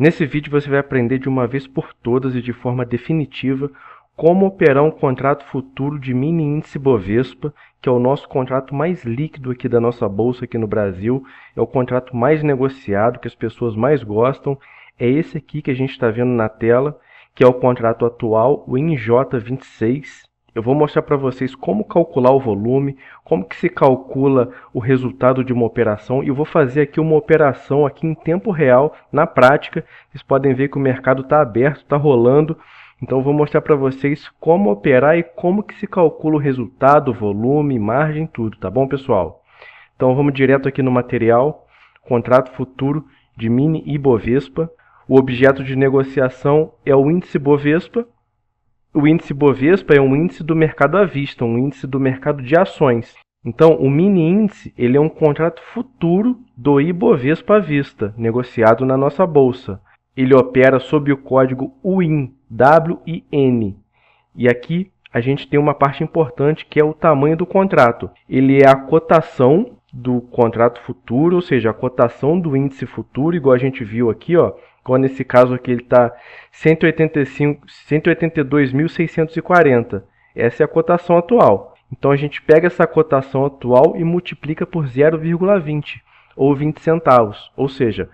Nesse vídeo você vai aprender de uma vez por todas e de forma definitiva como operar um contrato futuro de mini índice Bovespa, que é o nosso contrato mais líquido aqui da nossa bolsa aqui no Brasil, é o contrato mais negociado, que as pessoas mais gostam, é esse aqui que a gente está vendo na tela, que é o contrato atual, o NJ26. Eu vou mostrar para vocês como calcular o volume, como que se calcula o resultado de uma operação, e eu vou fazer aqui uma operação aqui em tempo real, na prática. Vocês podem ver que o mercado está aberto, está rolando. Então eu vou mostrar para vocês como operar e como que se calcula o resultado, volume, margem, tudo, tá bom, pessoal? Então vamos direto aqui no material, contrato futuro de mini Ibovespa. O objeto de negociação é o índice Bovespa. O índice Bovespa é um índice do mercado à vista, um índice do mercado de ações. Então, o mini índice ele é um contrato futuro do Ibovespa à vista, negociado na nossa bolsa. Ele opera sob o código WIN, W-I-N. E aqui a gente tem uma parte importante que é o tamanho do contrato. Ele é a cotação do contrato futuro, ou seja, a cotação do índice futuro, igual a gente viu aqui, ó. Quando nesse caso aqui ele está 182.640. Essa é a cotação atual. Então a gente pega essa cotação atual e multiplica por 0,20 ou 20 centavos. Ou seja,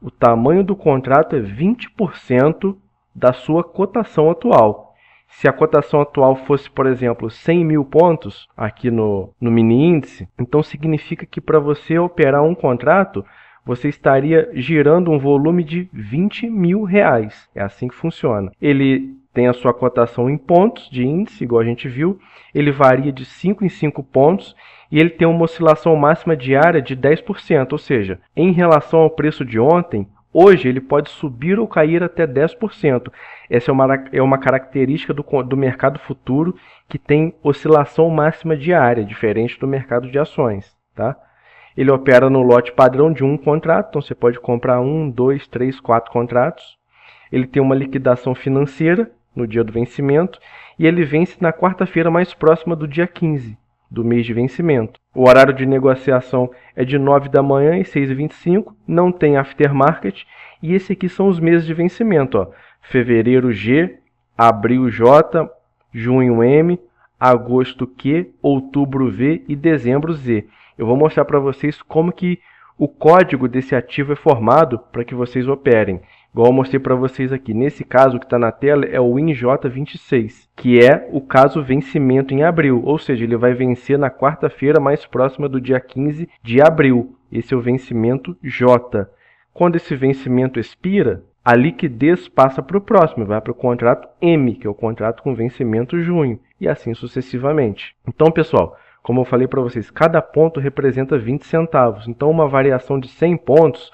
o tamanho do contrato é 20% da sua cotação atual. Se a cotação atual fosse, por exemplo, 100 mil pontos aqui no mini índice, então significa que para você operar um contrato, você estaria girando um volume de 20 mil reais. É assim que funciona. Ele tem a sua cotação em pontos de índice, igual a gente viu. Ele varia de 5 em 5 pontos e ele tem uma oscilação máxima diária de 10%. Ou seja, em relação ao preço de ontem, hoje ele pode subir ou cair até 10%. Essa é uma característica do mercado futuro que tem oscilação máxima diária, diferente do mercado de ações, tá? Ele opera no lote padrão de um contrato, então você pode comprar 1, 2, 3, 4 contratos. Ele tem uma liquidação financeira no dia do vencimento e ele vence na quarta-feira mais próxima do dia 15 do mês de vencimento. O horário de negociação é de 9 da manhã e 6h25, não tem aftermarket e esse aqui são os meses de vencimento, ó. Fevereiro G, abril J, junho M, agosto Q, outubro V e dezembro Z. Eu vou mostrar para vocês como que o código desse ativo é formado para que vocês operem. Igual eu mostrei para vocês aqui. Nesse caso que está na tela é o NJ26, que é o caso vencimento em abril. Ou seja, ele vai vencer na quarta-feira mais próxima do dia 15 de abril. Esse é o vencimento J. Quando esse vencimento expira, a liquidez passa para o próximo, vai para o contrato M, que é o contrato com vencimento junho, e assim sucessivamente. Então, pessoal, como eu falei para vocês, cada ponto representa 20 centavos. Então, uma variação de 100 pontos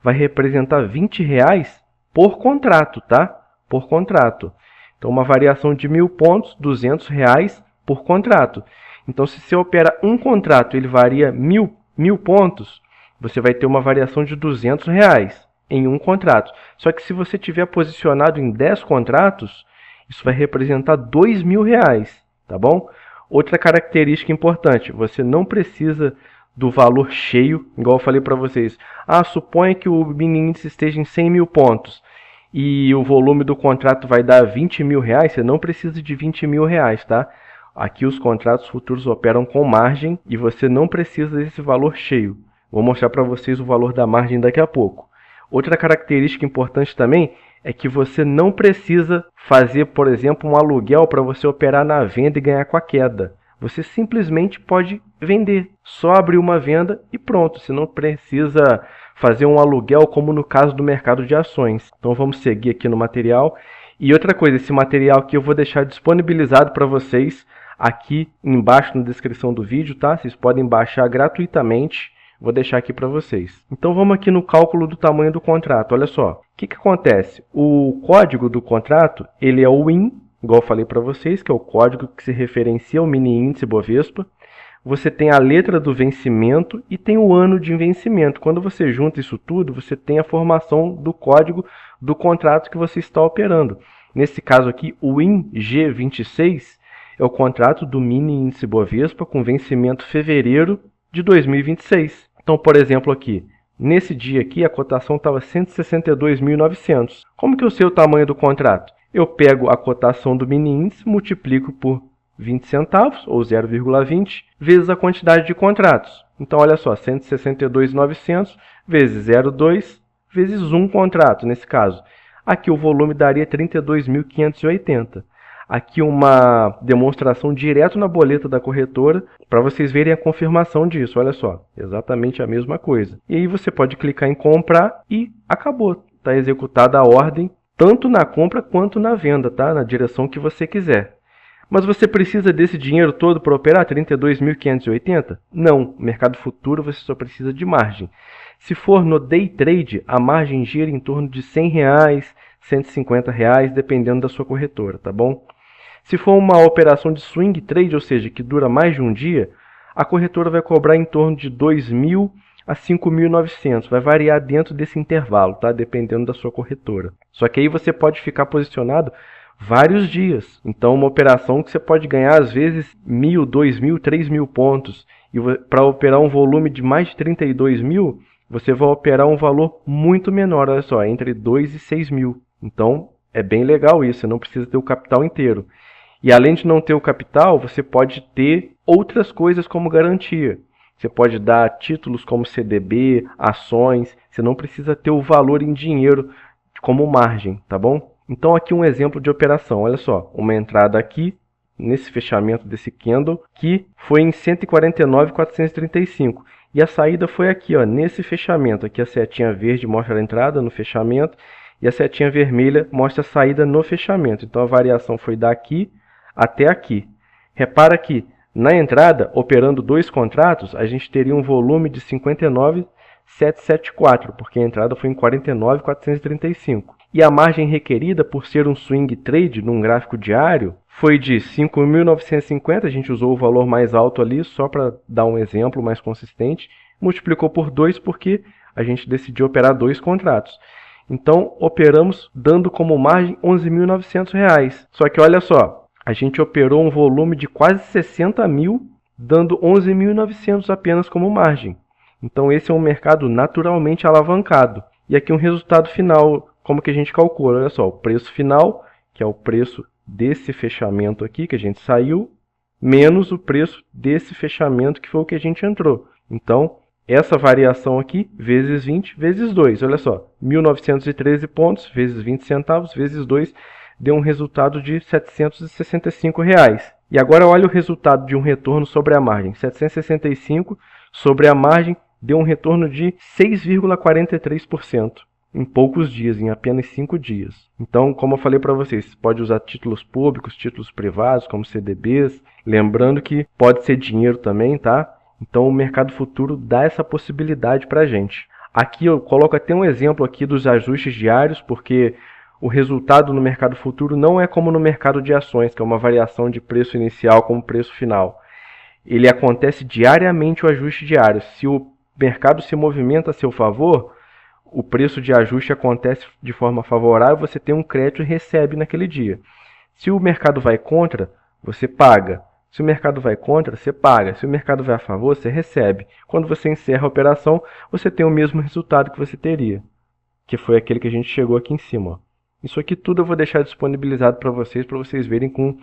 vai representar 20 reais por contrato, tá? Por contrato. Então, uma variação de 1.000 pontos, 200 reais por contrato. Então, se você opera um contrato, ele varia 1.000 pontos, você vai ter uma variação de 200 reais em um contrato. Só que se você tiver posicionado em 10 contratos, isso vai representar 2.000 reais, tá bom? Outra característica importante, você não precisa do valor cheio, igual eu falei para vocês. Suponha que o mini índice esteja em 100 mil pontos e o volume do contrato vai dar 20 mil reais, você não precisa de 20 mil reais, tá? Aqui os contratos futuros operam com margem e você não precisa desse valor cheio. Vou mostrar para vocês o valor da margem daqui a pouco. Outra característica importante também é que você não precisa fazer, por exemplo, um aluguel para você operar na venda e ganhar com a queda. Você simplesmente pode vender, só abrir uma venda e pronto. Você não precisa fazer um aluguel como no caso do mercado de ações. Então vamos seguir aqui no material. E outra coisa, esse material aqui eu vou deixar disponibilizado para vocês aqui embaixo na descrição do vídeo, tá? Vocês podem baixar gratuitamente. Vou deixar aqui para vocês. Então vamos aqui no cálculo do tamanho do contrato. Olha só, o que acontece? O código do contrato, ele é o WIN, igual eu falei para vocês, que é o código que se referencia ao mini índice Bovespa. Você tem a letra do vencimento e tem o ano de vencimento. Quando você junta isso tudo, você tem a formação do código do contrato que você está operando. Nesse caso aqui, o WIN G26 é o contrato do mini índice Bovespa com vencimento fevereiro de 2026. Então, por exemplo, aqui, Nesse dia aqui, a cotação estava 162.900. Como que eu sei o tamanho do contrato? Eu pego a cotação do mini índice, multiplico por 20 centavos, ou 0,20, vezes a quantidade de contratos. Então, olha só, 162.900 vezes 0,2 vezes um contrato, nesse caso. Aqui o volume daria 32.580. Aqui uma demonstração direto na boleta da corretora, para vocês verem a confirmação disso. Olha só, exatamente a mesma coisa. E aí você pode clicar em comprar e acabou. Está executada a ordem, tanto na compra quanto na venda, tá? Na direção que você quiser. Mas você precisa desse dinheiro todo para operar 32.580? Não, no mercado futuro você só precisa de margem. Se for no day trade, a margem gira em torno de R$100, R$150, dependendo da sua corretora, tá bom? Se for uma operação de swing trade, ou seja, que dura mais de um dia, a corretora vai cobrar em torno de 2.000 a 5.900. Vai variar dentro desse intervalo, tá? Dependendo da sua corretora. Só que aí você pode ficar posicionado vários dias. Então, uma operação que você pode ganhar, às vezes, 1.000, 2.000, 3.000 pontos. E para operar um volume de mais de 32.000, você vai operar um valor muito menor, olha só, entre 2 e 6.000. Então, é bem legal isso, você não precisa ter o capital inteiro. E além de não ter o capital, você pode ter outras coisas como garantia. Você pode dar títulos como CDB, ações, você não precisa ter o valor em dinheiro como margem, tá bom? Então aqui um exemplo de operação, olha só, uma entrada aqui, nesse fechamento desse candle, que foi em 149.435. E a saída foi aqui, ó, nesse fechamento. Aqui a setinha verde mostra a entrada no fechamento e a setinha vermelha mostra a saída no fechamento. Então a variação foi daqui até aqui. Repara que na entrada, operando dois contratos, a gente teria um volume de 59.774, porque a entrada foi em 49.435. E a margem requerida por ser um swing trade num gráfico diário foi de 5.950, a gente usou o valor mais alto ali só para dar um exemplo mais consistente, multiplicou por 2 porque a gente decidiu operar dois contratos. Então, operamos dando como margem R$ 11.900. Só que olha só, a gente operou um volume de quase 60 mil, dando 11.900 apenas como margem. Então, esse é um mercado naturalmente alavancado. E aqui um resultado final, como que a gente calcula? Olha só, o preço final, que é o preço desse fechamento aqui, que a gente saiu, menos o preço desse fechamento, que foi o que a gente entrou. Então, essa variação aqui, vezes 20, vezes 2. Olha só, 1.913 pontos, vezes 20 centavos, vezes 2, deu um resultado de R$ 765. E agora olha o resultado de um retorno sobre a margem. 765 sobre a margem deu um retorno de 6,43% em poucos dias, em apenas 5 dias. Então, como eu falei para vocês, pode usar títulos públicos, títulos privados, como CDBs. Lembrando que pode ser dinheiro também, tá? Então, o mercado futuro dá essa possibilidade para a gente. Aqui eu coloco até um exemplo aqui dos ajustes diários, porque o resultado no mercado futuro não é como no mercado de ações, que é uma variação de preço inicial como preço final. Ele acontece diariamente, o ajuste diário. Se o mercado se movimenta a seu favor, o preço de ajuste acontece de forma favorável, você tem um crédito e recebe naquele dia. Se o mercado vai contra, você paga. Se o mercado vai contra, você paga. Se o mercado vai a favor, você recebe. Quando você encerra a operação, você tem o mesmo resultado que você teria, que foi aquele que a gente chegou aqui em cima, ó. Isso aqui tudo eu vou deixar disponibilizado para vocês verem com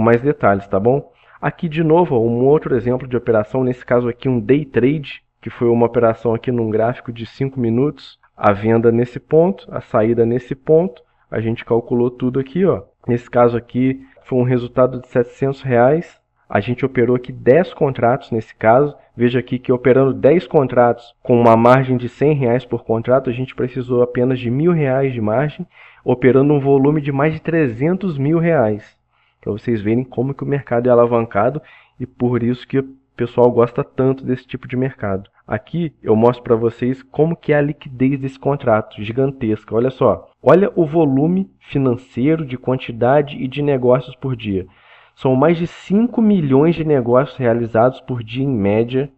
mais detalhes, tá bom? Aqui de novo, um outro exemplo de operação, nesse caso aqui um day trade, que foi uma operação aqui num gráfico de 5 minutos, a venda nesse ponto, a saída nesse ponto, a gente calculou tudo aqui, ó. Nesse caso aqui foi um resultado de R$ 700, a gente operou aqui 10 contratos nesse caso. Veja aqui que operando 10 contratos com uma margem de R$ 100 por contrato, a gente precisou apenas de R$ 1.000 de margem, operando um volume de mais de R$ 300 mil. Para vocês verem como que o mercado é alavancado e por isso que o pessoal gosta tanto desse tipo de mercado. Aqui eu mostro para vocês como que é a liquidez desse contrato, gigantesca. Olha só, olha o volume financeiro de quantidade e de negócios por dia. São mais de 5 milhões de negócios realizados por dia em média,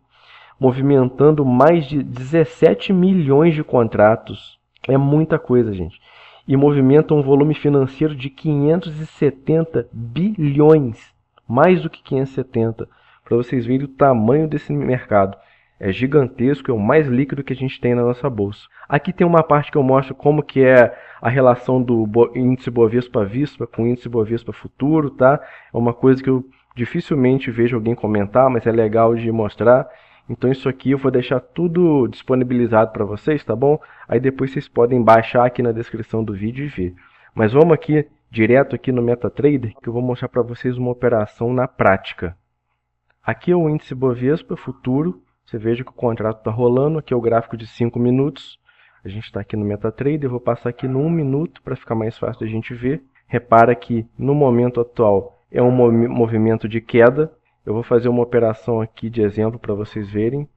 movimentando mais de 17 milhões de contratos. É muita coisa, gente. E movimenta um volume financeiro de 570 bilhões, mais do que 570, para vocês verem o tamanho desse mercado. É gigantesco, é o mais líquido que a gente tem na nossa bolsa. Aqui tem uma parte que eu mostro como que é a relação do índice Bovespa-Vispa com o índice Bovespa Futuro, tá? É uma coisa que eu dificilmente vejo alguém comentar, mas é legal de mostrar. Então isso aqui eu vou deixar tudo disponibilizado para vocês, tá bom? Aí depois vocês podem baixar aqui na descrição do vídeo e ver. Mas vamos aqui, direto aqui no MetaTrader, que eu vou mostrar para vocês uma operação na prática. Aqui é o índice Bovespa Futuro. Você veja que o contrato está rolando. Aqui é o gráfico de 5 minutos. A gente está aqui no MetaTrader. Eu vou passar aqui no 1 minuto para ficar mais fácil de a gente ver. Repara que no momento atual é um movimento de queda. Eu vou fazer uma operação aqui de exemplo para vocês verem.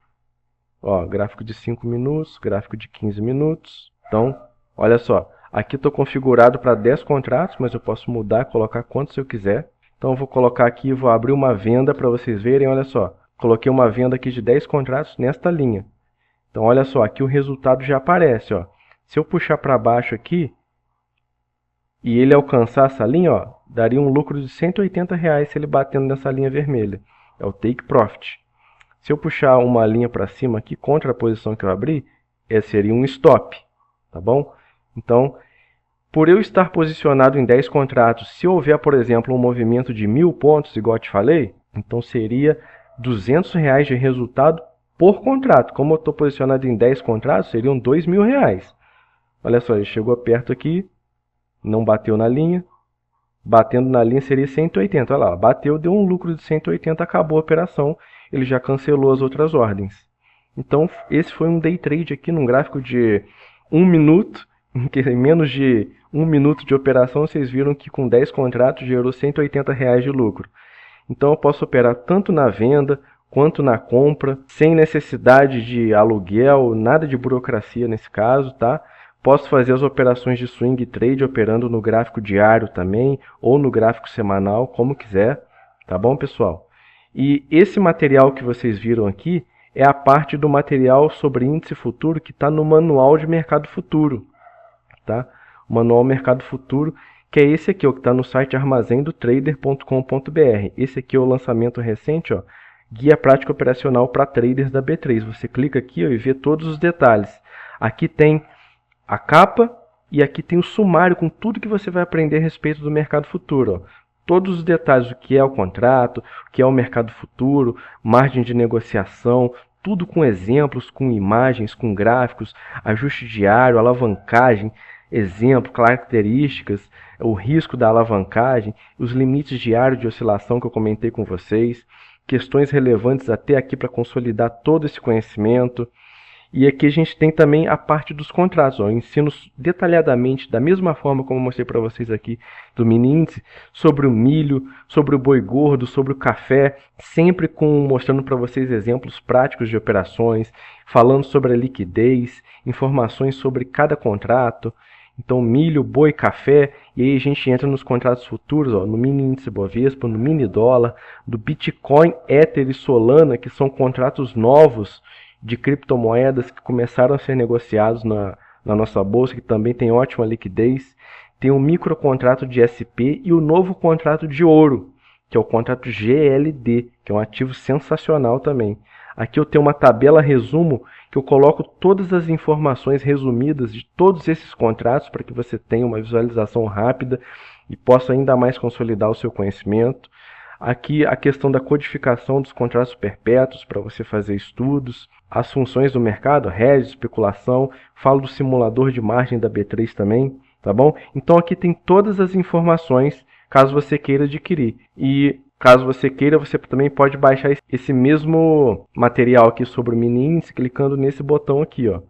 Ó, gráfico de 5 minutos, gráfico de 15 minutos. Então, olha só. Aqui estou configurado para 10 contratos, mas eu posso mudar, colocar quantos eu quiser. Então, eu vou colocar aqui, vou abrir uma venda para vocês verem. Olha só, coloquei uma venda aqui de 10 contratos nesta linha. Então, olha só, aqui o resultado já aparece. Ó. Se eu puxar para baixo aqui, e ele alcançar essa linha, ó, daria um lucro de R$180 se ele batendo nessa linha vermelha. É o Take Profit. Se eu puxar uma linha para cima aqui, contra a posição que eu abri, seria um stop. Tá bom? Então, por eu estar posicionado em 10 contratos, se houver, por exemplo, um movimento de 1.000 pontos, igual eu te falei, então seria R$200 de resultado por contrato. Como eu estou posicionado em 10 contratos, seriam R$2.000. Olha só, ele chegou perto aqui, não bateu na linha. Batendo na linha seria 180. Olha lá, bateu, deu um lucro de 180, acabou a operação. Ele já cancelou as outras ordens. Então, esse foi um day trade aqui num gráfico de 1 minuto. Em menos de 1 minuto de operação, vocês viram que com 10 contratos gerou R$180 de lucro. Então, eu posso operar tanto na venda quanto na compra, sem necessidade de aluguel, nada de burocracia nesse caso, tá? Posso fazer as operações de swing trade operando no gráfico diário também, ou no gráfico semanal, como quiser, tá bom, pessoal? E esse material que vocês viram aqui é a parte do material sobre índice futuro que está no Manual de Mercado Futuro, tá? O Manual Mercado Futuro, que é esse aqui, ó, que está no site armazendotrader.com.br. Esse aqui é o lançamento recente, ó, Guia Prática Operacional para Traders da B3. Você clica aqui, ó, e vê todos os detalhes. Aqui tem a capa e aqui tem o sumário com tudo que você vai aprender a respeito do mercado futuro. Ó. Todos os detalhes, o que é o contrato, o que é o mercado futuro, margem de negociação, tudo com exemplos, com imagens, com gráficos, ajuste diário, alavancagem, exemplo, características, o risco da alavancagem, os limites diários de oscilação que eu comentei com vocês, questões relevantes até aqui para consolidar todo esse conhecimento. E aqui a gente tem também a parte dos contratos. Ó. Eu ensino detalhadamente, da mesma forma como eu mostrei para vocês aqui do mini índice, sobre o milho, sobre o boi gordo, sobre o café, sempre mostrando para vocês exemplos práticos de operações, falando sobre a liquidez, informações sobre cada contrato. Então, milho, boi, café, e aí a gente entra nos contratos futuros, ó, no mini índice Bovespa, no mini dólar, do Bitcoin, Ether e Solana, que são contratos novos de criptomoedas que começaram a ser negociados na nossa bolsa, que também tem ótima liquidez. Tem o microcontrato de SP e o novo contrato de ouro, que é o contrato GLD, que é um ativo sensacional também. Aqui eu tenho uma tabela resumo que eu coloco todas as informações resumidas de todos esses contratos para que você tenha uma visualização rápida e possa ainda mais consolidar o seu conhecimento. Aqui a questão da codificação dos contratos perpétuos para você fazer estudos, as funções do mercado, hedge, especulação, falo do simulador de margem da B3 também, tá bom? Então aqui tem todas as informações caso você queira adquirir. E caso você queira, você também pode baixar esse mesmo material aqui sobre o mini índice clicando nesse botão aqui, ó.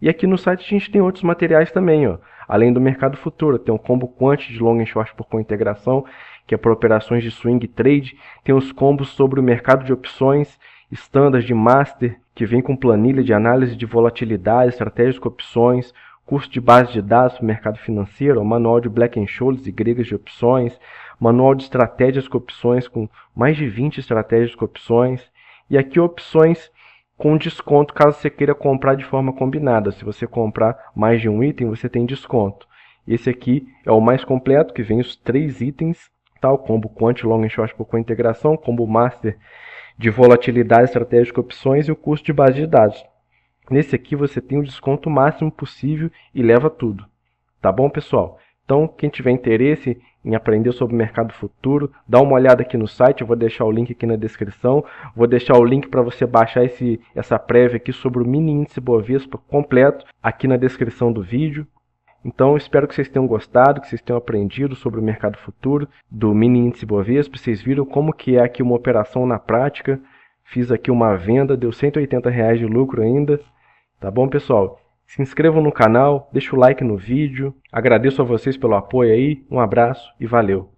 E aqui no site a gente tem outros materiais também, ó. Além do mercado futuro, tem um combo quant de long and short por co-integração, que é para operações de swing trade. Tem os combos sobre o mercado de opções, standard de master, que vem com planilha de análise de volatilidade, estratégias com opções, curso de base de dados para o mercado financeiro, manual de Black-Scholes e gregas de opções, manual de estratégias com opções, com mais de 20 estratégias com opções. E aqui opções com desconto caso você queira comprar de forma combinada. Se você comprar mais de um item, você tem desconto. Esse aqui é o mais completo, que vem os 3 itens, tá? O combo Quant, Long and Short por co-integração, combo Master de volatilidade estratégica opções e o custo de base de dados. Nesse aqui você tem o desconto máximo possível e leva tudo. Tá bom, pessoal? Então, quem tiver interesse em aprender sobre o mercado futuro, dá uma olhada aqui no site, eu vou deixar o link aqui na descrição, vou deixar o link para você baixar essa prévia aqui sobre o mini índice Bovespa completo aqui na descrição do vídeo. Então, espero que vocês tenham gostado, que vocês tenham aprendido sobre o mercado futuro do mini índice Bovespa. Vocês viram como que é aqui uma operação na prática. Fiz aqui uma venda, deu R$180 de lucro ainda. Tá bom, pessoal? Se inscrevam no canal, deixa o like no vídeo. Agradeço a vocês pelo apoio aí. Um abraço e valeu!